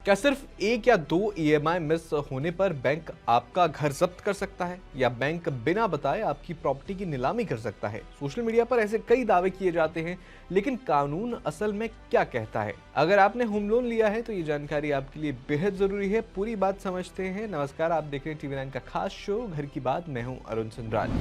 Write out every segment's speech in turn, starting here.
क्या सिर्फ एक या दो ईएमआई मिस होने पर बैंक आपका घर जब्त कर सकता है या बैंक बिना बताए आपकी प्रॉपर्टी की नीलामी कर सकता है? सोशल मीडिया पर ऐसे कई दावे किए जाते हैं, लेकिन कानून असल में क्या कहता है? अगर आपने होम लोन लिया है तो ये जानकारी आपके लिए बेहद जरूरी है। पूरी बात समझते हैं। नमस्कार, आप देख रहे हैं TV9 का खास शो घर की बात। मैं हूं अरुण सुंदराल।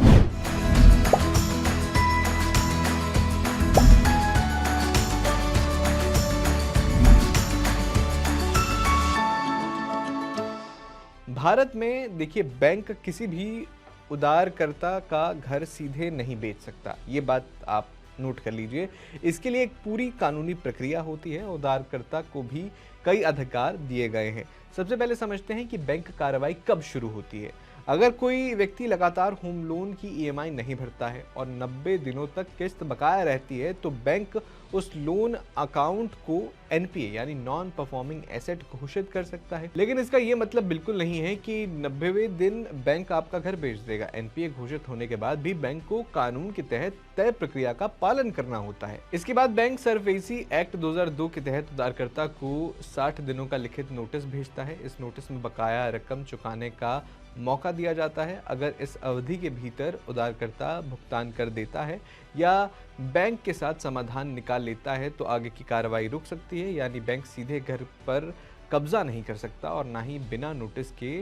भारत में देखिए, बैंक किसी भी उधारकर्ता का घर सीधे नहीं बेच सकता। ये बात आप नोट कर लीजिए। इसके लिए एक पूरी कानूनी प्रक्रिया होती है। उधारकर्ता को भी कई अधिकार दिए गए हैं। सबसे पहले समझते हैं कि बैंक कार्रवाई कब शुरू होती है। अगर कोई व्यक्ति लगातार होम लोन की ईएमआई नहीं भरता है और 90 दिनों तक किस्त बकाया रहती है, तो बैंक उस लोन अकाउंट को एनपीए यानी नॉन परफॉर्मिंग एसेट घोषित कर सकता है। लेकिन इसका ये मतलब बिल्कुल नहीं है कि 90वें दिन बैंक आपका घर बेच देगा। एनपीए घोषित होने के बाद भी बैंक को कानून के तहत तय प्रक्रिया का पालन करना होता है। इसके बाद बैंक सरफेसी एक्ट 2002 के तहत उधारकर्ता को 60 दिनों का लिखित नोटिस भेजता है। इस नोटिस में बकाया रकम चुकाने का मौका दिया जाता है। अगर इस अवधि के भीतर उधारकर्ता भुगतान कर देता है या बैंक के साथ समाधान निकाल लेता है तो आगे की कार्रवाई रुक सकती है। यानी बैंक सीधे घर पर कब्जा नहीं कर सकता और ना ही बिना नोटिस के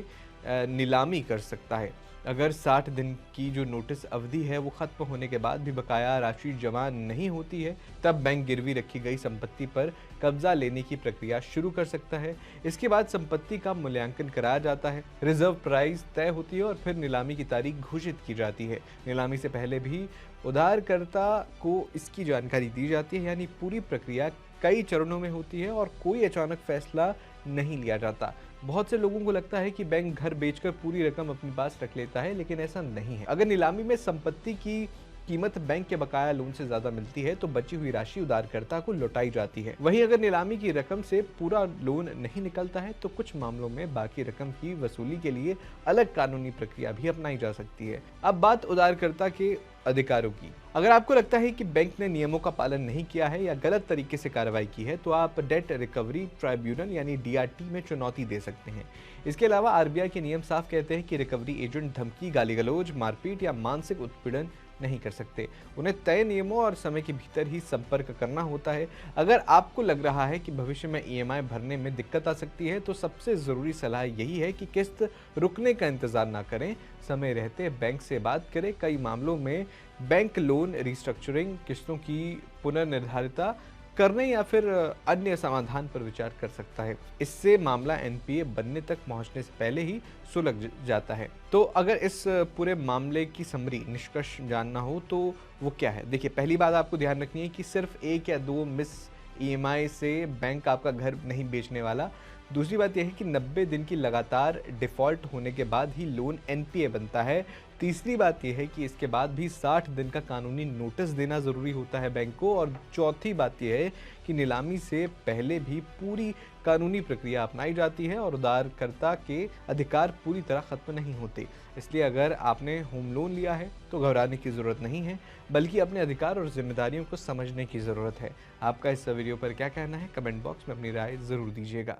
नीलामी कर सकता है। अगर 60 दिन की जो नोटिस अवधि है वो खत्म होने के बाद भी बकाया राशि जमा नहीं होती है, तब बैंक गिरवी रखी गई संपत्ति पर कब्जा लेने की प्रक्रिया शुरू कर सकता है। इसके बाद संपत्ति का मूल्यांकन कराया जाता है, रिजर्व प्राइस तय होती है और फिर नीलामी की तारीख घोषित की जाती है। नीलामी से पहले भी उधारकर्ता को इसकी जानकारी दी जाती है। यानी पूरी प्रक्रिया कई चरणों में होती है और कोई अचानक फैसला नहीं लिया जाता। बहुत से लोगों को लगता है कि बैंक घर बेचकर पूरी रकम अपने पास रख लेता है, लेकिन ऐसा नहीं है। अगर नीलामी में संपत्ति की कीमत बैंक के बकाया लोन से ज्यादा मिलती है तो बची हुई राशि उधारकर्ता को लौटाई जाती है। वहीं अगर नीलामी की रकम से पूरा लोन नहीं निकलता है तो कुछ मामलों में बाकी रकम की वसूली के लिए अलग कानूनी प्रक्रिया भी अपनाई जा सकती है। अब बात उधारकर्ता के अधिकारों की। अगर आपको लगता है कि बैंक ने नियमों का पालन नहीं किया है या गलत तरीके से कार्रवाई की है तो आप डेट रिकवरी ट्राइब्यूनल यानी डीआरटी में चुनौती दे सकते हैं। इसके अलावा आरबीआई के नियम साफ कहते हैं कि रिकवरी एजेंट धमकी, गाली-गलौज, मारपीट या मानसिक उत्पीड़न नहीं कर सकते। उन्हें तय नियमों और समय के भीतर ही संपर्क करना होता है। अगर आपको लग रहा है कि भविष्य में ईएमआई भरने में दिक्कत आ सकती है तो सबसे ज़रूरी सलाह यही है कि किस्त रुकने का इंतज़ार ना करें, समय रहते बैंक से बात करें। कई मामलों में बैंक लोन रिस्ट्रक्चरिंग, किस्तों की पुनर्निर्धारिता करने या फिर अन्य समाधान पर विचार कर सकता है। इससे मामला एनपीए बनने तक पहुंचने से पहले ही सुलझ जाता है। तो अगर इस पूरे मामले की समरी निष्कर्ष जानना हो तो वो क्या है? देखिए, पहली बात आपको ध्यान रखनी है कि सिर्फ एक या दो मिस ईएमआई से बैंक आपका घर नहीं बेचने वाला। दूसरी बात यह है कि 90 दिन की लगातार डिफ़ॉल्ट होने के बाद ही लोन एनपीए बनता है। तीसरी बात यह है कि इसके बाद भी 60 दिन का कानूनी नोटिस देना ज़रूरी होता है बैंक को। और चौथी बात यह है कि नीलामी से पहले भी पूरी कानूनी प्रक्रिया अपनाई जाती है और उधारकर्ता के अधिकार पूरी तरह ख़त्म नहीं होते। इसलिए अगर आपने होम लोन लिया है तो घबराने की ज़रूरत नहीं है, बल्कि अपने अधिकार और जिम्मेदारियों को समझने की ज़रूरत है। आपका इस वीडियो पर क्या कहना है? कमेंट बॉक्स में अपनी राय ज़रूर दीजिएगा।